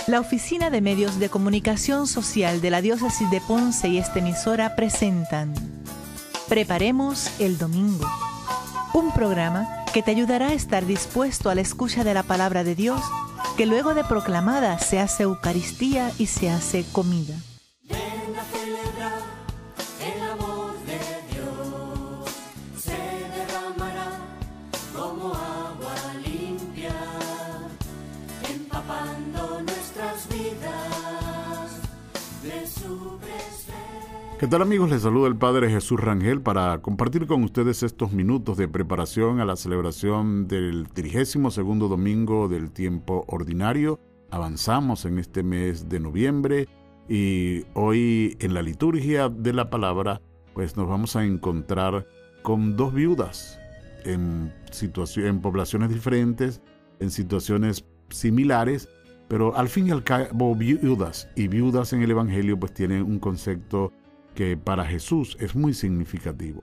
La Oficina de Medios de Comunicación Social de la Diócesis de Ponce y esta emisora presentan Preparemos el Domingo, un programa que te ayudará a estar dispuesto a la escucha de la palabra de Dios, que luego de proclamada se hace Eucaristía y se hace comida. Ven a celebrar el amor de Dios, se derramará como agua limpia, empapando nuestras vidas de su presencia. ¿Qué tal, amigos? Les saluda el Padre Jesús Rangel para compartir con ustedes estos minutos de preparación a la celebración del 32º domingo del tiempo ordinario. Avanzamos en este mes de noviembre y hoy en la liturgia de la palabra pues nos vamos a encontrar con dos viudas en poblaciones diferentes, en situaciones similares, pero al fin y al cabo viudas en el Evangelio pues tienen un concepto que para Jesús es muy significativo.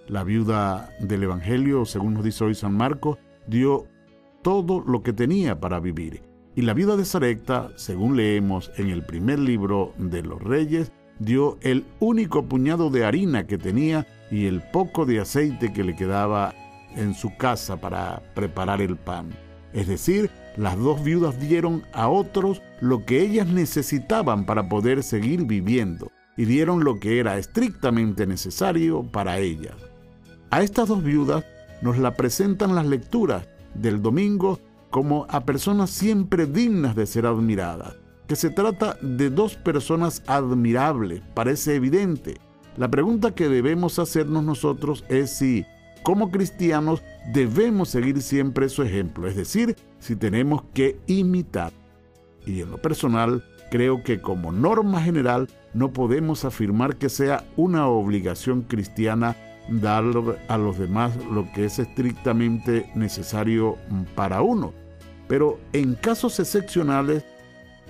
La viuda del Evangelio, según nos dice hoy San Marcos, dio todo lo que tenía para vivir. Y la viuda de Sarepta, según leemos en el primer libro de los Reyes, dio el único puñado de harina que tenía y el poco de aceite que le quedaba en su casa para preparar el pan. Es decir, las dos viudas dieron a otros lo que ellas necesitaban para poder seguir viviendo, y dieron lo que era estrictamente necesario para ellas. A estas dos viudas nos la presentan las lecturas del domingo como a personas siempre dignas de ser admiradas, que se trata de dos personas admirables, parece evidente. La pregunta que debemos hacernos nosotros es si, como cristianos, debemos seguir siempre su ejemplo, es decir, si tenemos que imitar. Y en lo personal, creo que como norma general no podemos afirmar que sea una obligación cristiana dar a los demás lo que es estrictamente necesario para uno. Pero en casos excepcionales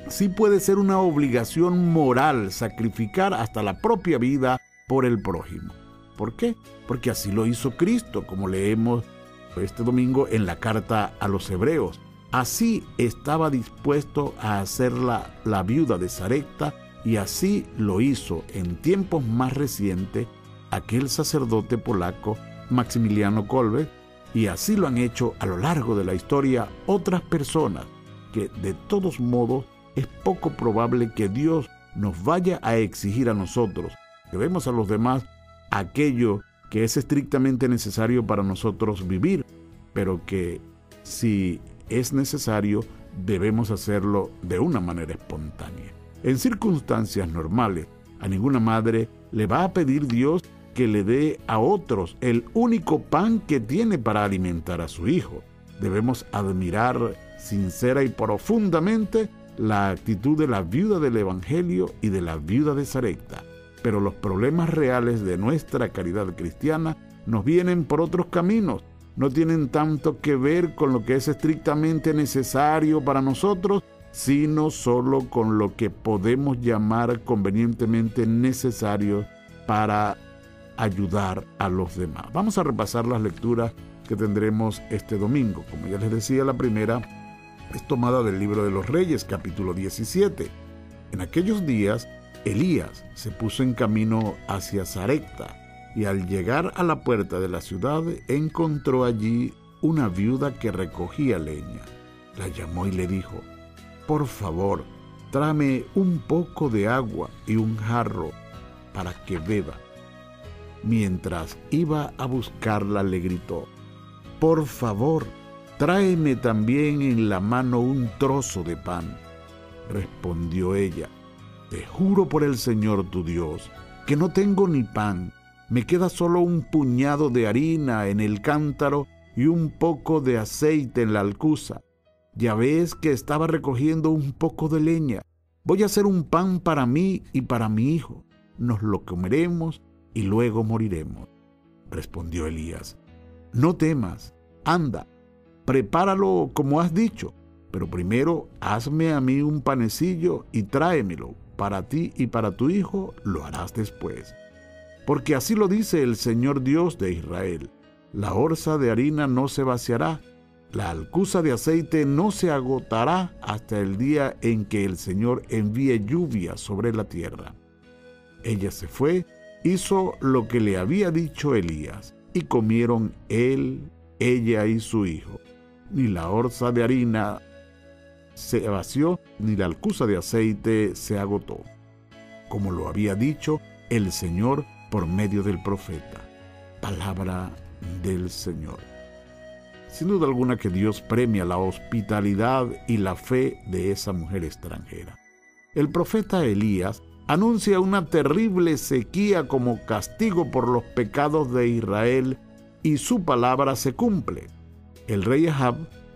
sí puede ser una obligación moral sacrificar hasta la propia vida por el prójimo. ¿Por qué? Porque así lo hizo Cristo, como leemos este domingo en la carta a los Hebreos. Así estaba dispuesto a hacer la viuda de Sarepta, y así lo hizo en tiempos más recientes aquel sacerdote polaco Maximiliano Kolbe, y así lo han hecho a lo largo de la historia otras personas que de todos modos es poco probable que Dios nos vaya a exigir a nosotros que demos a los demás aquello que es estrictamente necesario para nosotros vivir, pero que si es necesario debemos hacerlo de una manera espontánea. En circunstancias normales, a ninguna madre le va a pedir Dios que le dé a otros el único pan que tiene para alimentar a su hijo. Debemos admirar sincera y profundamente la actitud de la viuda del Evangelio y de la viuda de Sarepta. Pero los problemas reales de nuestra caridad cristiana nos vienen por otros caminos. No tienen tanto que ver con lo que es estrictamente necesario para nosotros, sino solo con lo que podemos llamar convenientemente necesario para ayudar a los demás. Vamos a repasar las lecturas que tendremos este domingo. Como ya les decía, la primera es tomada del libro de los Reyes, capítulo 17. En aquellos días, Elías se puso en camino hacia Sarepta, y al llegar a la puerta de la ciudad, encontró allí una viuda que recogía leña. La llamó y le dijo: «Por favor, tráeme un poco de agua y un jarro para que beba». Mientras iba a buscarla, le gritó: «Por favor, tráeme también en la mano un trozo de pan». Respondió ella: «Te juro por el Señor tu Dios, que no tengo ni pan. Me queda solo un puñado de harina en el cántaro y un poco de aceite en la alcuza. Ya ves que estaba recogiendo un poco de leña. Voy a hacer un pan para mí y para mi hijo. Nos lo comeremos y luego moriremos». Respondió Elías: «No temas, anda, prepáralo como has dicho, pero primero hazme a mí un panecillo y tráemelo. Para ti y para tu hijo lo harás después. Porque así lo dice el Señor Dios de Israel: la orza de harina no se vaciará, La alcuza de aceite no se agotará hasta el día en que el Señor envíe lluvia sobre la tierra. Ella se fue, hizo lo que le había dicho Elías, y comieron él, ella y su hijo. Ni la orza de harina se vació, ni la alcuza de aceite se agotó, como lo había dicho el Señor por medio del profeta. Palabra del Señor. Sin duda alguna que Dios premia la hospitalidad y la fe de esa mujer extranjera. El profeta Elías anuncia una terrible sequía como castigo por los pecados de Israel, y su palabra se cumple. El rey Ahab,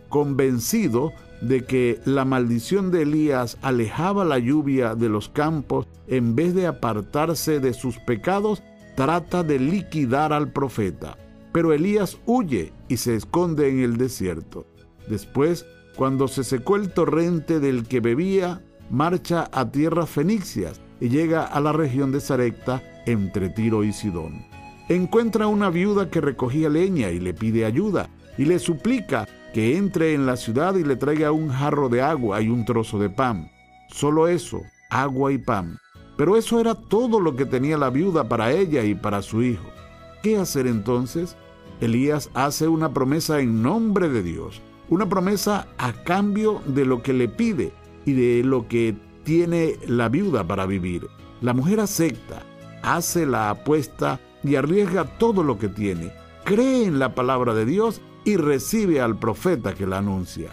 convencido de que la maldición de Elías alejaba la lluvia de los campos, en vez de apartarse de sus pecados, trata de liquidar al profeta. Pero Elías huye y se esconde en el desierto. Después, cuando se secó el torrente del que bebía, marcha a tierras fenicias y llega a la región de Sarepta, entre Tiro y Sidón. Encuentra a una viuda que recogía leña y le pide ayuda, y le suplica que entre en la ciudad y le traiga un jarro de agua y un trozo de pan. Solo eso, agua y pan. Pero eso era todo lo que tenía la viuda para ella y para su hijo. ¿Qué hacer entonces? Elías hace una promesa en nombre de Dios, una promesa a cambio de lo que le pide y de lo que tiene la viuda para vivir. La mujer acepta, hace la apuesta y arriesga todo lo que tiene. Cree en la palabra de Dios y recibe al profeta que la anuncia.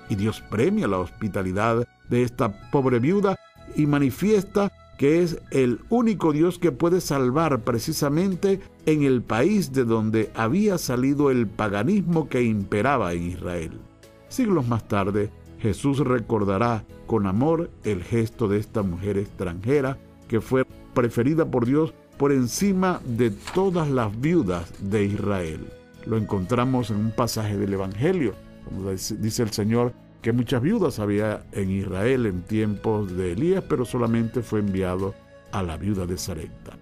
Y Dios premia la hospitalidad de esta pobre viuda y manifiesta que es el único Dios que puede salvar precisamente en el país de donde había salido el paganismo que imperaba en Israel. Siglos más tarde, Jesús recordará con amor el gesto de esta mujer extranjera que fue preferida por Dios por encima de todas las viudas de Israel. Lo encontramos en un pasaje del Evangelio, como dice el Señor, que muchas viudas había en Israel en tiempos de Elías, pero solamente fue enviado a la viuda de Sarepta.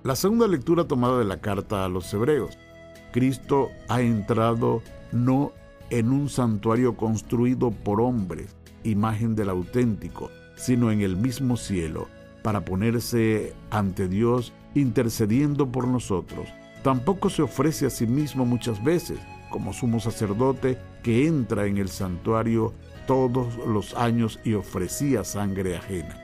La segunda lectura tomada de la carta a los Hebreos. Cristo ha entrado no en un santuario construido por hombres, imagen del auténtico, sino en el mismo cielo, para ponerse ante Dios intercediendo por nosotros. Tampoco se ofrece a sí mismo muchas veces, como sumo sacerdote que entra en el santuario todos los años y ofrecía sangre ajena.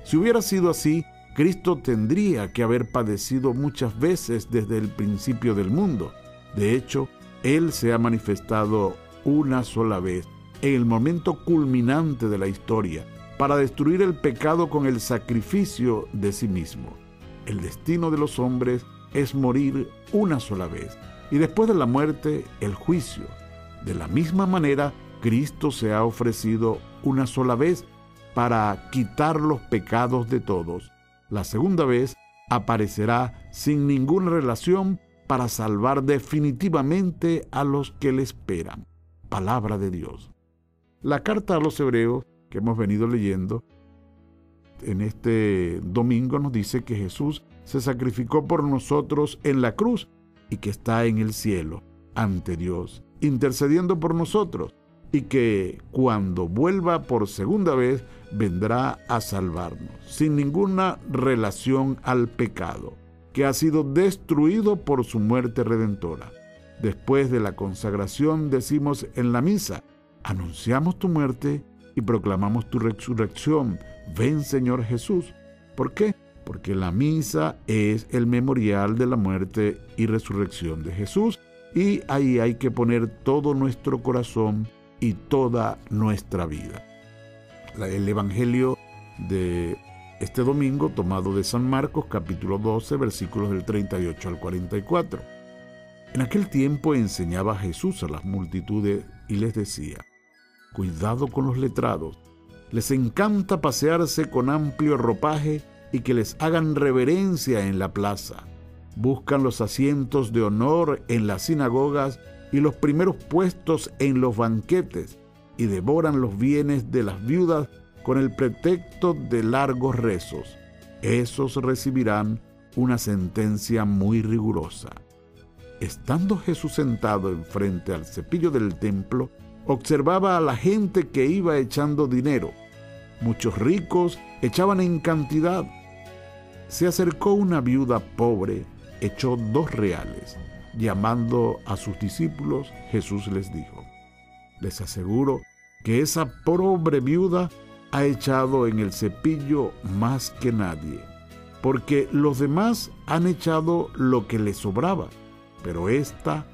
Si hubiera sido así, Cristo tendría que haber padecido muchas veces desde el principio del mundo. De hecho, Él se ha manifestado una sola vez, en el momento culminante de la historia, para destruir el pecado con el sacrificio de sí mismo. El destino de los hombres es morir una sola vez, y después de la muerte, el juicio. De la misma manera, Cristo se ha ofrecido una sola vez para quitar los pecados de todos. La segunda vez aparecerá sin ninguna relación para salvar definitivamente a los que le esperan. Palabra de Dios. La carta a los Hebreos que hemos venido leyendo en este domingo nos dice que Jesús se sacrificó por nosotros en la cruz y que está en el cielo, ante Dios, intercediendo por nosotros, y que cuando vuelva por segunda vez vendrá a salvarnos, sin ninguna relación al pecado, que ha sido destruido por su muerte redentora. Después de la consagración decimos en la misa: anunciamos tu muerte y proclamamos tu resurrección. Ven, Señor Jesús. ¿Por qué? Porque la misa es el memorial de la muerte y resurrección de Jesús, y ahí hay que poner todo nuestro corazón y toda nuestra vida. El Evangelio de este domingo, tomado de San Marcos, capítulo 12, versículos del 38 al 44. En aquel tiempo enseñaba Jesús a las multitudes y les decía: cuidado con los letrados. Les encanta pasearse con amplio ropaje y que les hagan reverencia en la plaza. Buscan los asientos de honor en las sinagogas y los primeros puestos en los banquetes, y devoran los bienes de las viudas con el pretexto de largos rezos. Esos recibirán una sentencia muy rigurosa. estando Jesús sentado enfrente al cepillo del templo, observaba a la gente que iba echando dinero. Muchos ricos echaban en cantidad. Se acercó una viuda pobre, echó 2 reales. Llamando a sus discípulos, Jesús les dijo: les aseguro que esa pobre viuda ha echado en el cepillo más que nadie, porque los demás han echado lo que les sobraba, pero esta,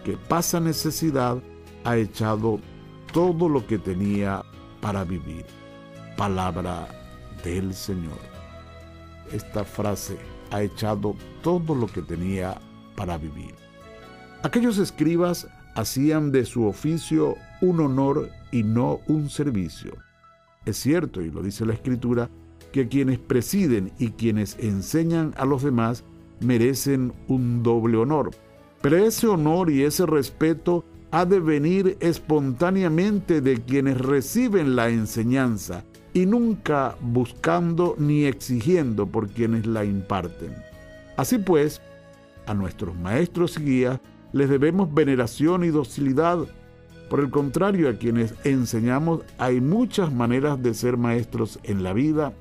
que pasa necesidad, ha echado todo lo que tenía para vivir. Palabra del Señor. Esta frase, ha echado todo lo que tenía para vivir. Aquellos escribas hacían de su oficio un honor y no un servicio. Es cierto, y lo dice la Escritura, que quienes presiden y quienes enseñan a los demás merecen un doble honor. Pero ese honor y ese respeto ha de venir espontáneamente de quienes reciben la enseñanza y nunca buscando ni exigiendo por quienes la imparten. Así pues, a nuestros maestros y guías les debemos veneración y docilidad. Por el contrario, a quienes enseñamos hay muchas maneras de ser maestros en la vida.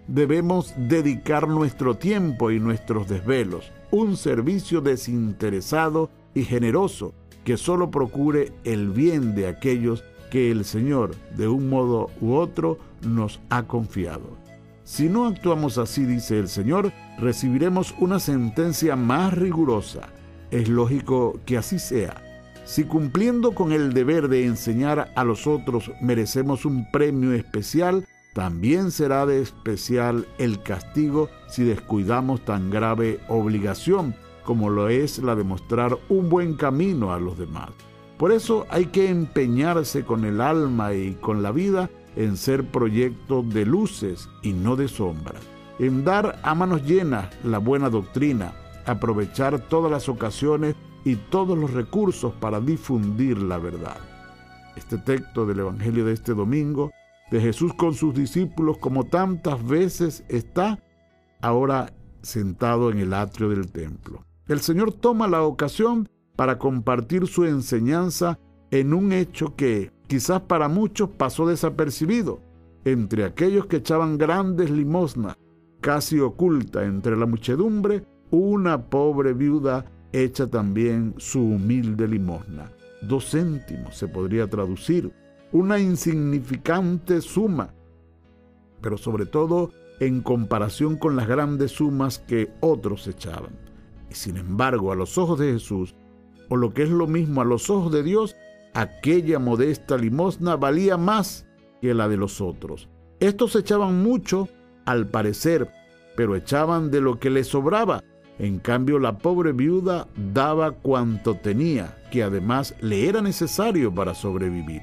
Debemos dedicar nuestro tiempo y nuestros desvelos, un servicio desinteresado y generoso que solo procure el bien de aquellos que el Señor, de un modo u otro, nos ha confiado. Si no actuamos así, dice el Señor, recibiremos una sentencia más rigurosa. Es lógico que así sea. Si cumpliendo con el deber de enseñar a los otros merecemos un premio especial, también será de especial el castigo si descuidamos tan grave obligación como lo es la de mostrar un buen camino a los demás. Por eso hay que empeñarse con el alma y con la vida en ser proyecto de luces y no de sombras, en dar a manos llenas la buena doctrina, aprovechar todas las ocasiones y todos los recursos para difundir la verdad. Este texto del Evangelio de este domingo, de Jesús con sus discípulos, como tantas veces, está ahora sentado en el atrio del templo. El Señor toma la ocasión para compartir su enseñanza en un hecho que quizás para muchos pasó desapercibido. Entre aquellos que echaban grandes limosnas, casi oculta entre la muchedumbre, una pobre viuda echa también su humilde limosna. 2 céntimos se podría traducir, una insignificante suma, pero sobre todo en comparación con las grandes sumas que otros echaban. Y sin embargo, a los ojos de Jesús, o lo que es lo mismo a los ojos de Dios, aquella modesta limosna valía más que la de los otros. Estos echaban mucho, al parecer, pero echaban de lo que les sobraba. En cambio, la pobre viuda daba cuanto tenía, que además le era necesario para sobrevivir.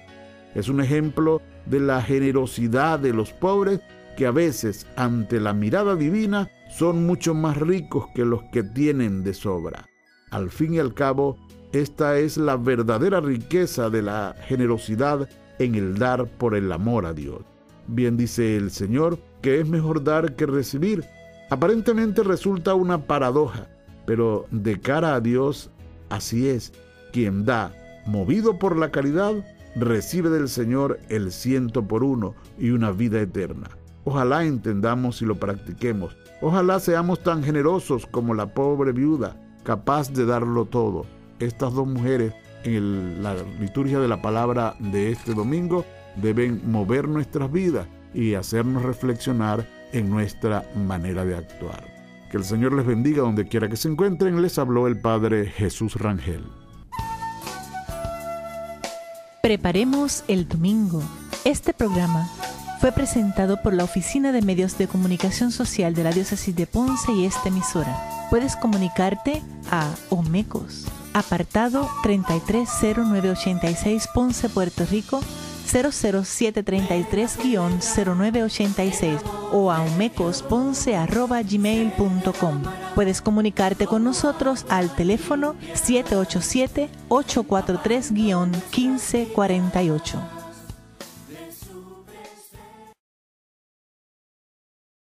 Es un ejemplo de la generosidad de los pobres, que a veces, ante la mirada divina, son mucho más ricos que los que tienen de sobra. Al fin y al cabo, esta es la verdadera riqueza de la generosidad en el dar por el amor a Dios. Bien dice el Señor que es mejor dar que recibir. Aparentemente resulta una paradoja, pero de cara a Dios, así es. Quien da, movido por la caridad, recibe del Señor el 100 por 1 y una vida eterna. Ojalá entendamos y lo practiquemos. Ojalá seamos tan generosos como la pobre viuda, capaz de darlo todo. Estas 2 mujeres en la liturgia de la palabra de este domingo deben mover nuestras vidas y hacernos reflexionar en nuestra manera de actuar. Que el Señor les bendiga donde quiera que se encuentren. Les habló el Padre Jesús Rangel. Preparemos el domingo. Este programa fue presentado por la Oficina de Medios de Comunicación Social de la Diócesis de Ponce y esta emisora. Puedes comunicarte a Omecos, apartado 330986 Ponce, Puerto Rico, 00733-0986 o a omecosponce@gmail.com. Puedes comunicarte con nosotros al teléfono 787-843-1548.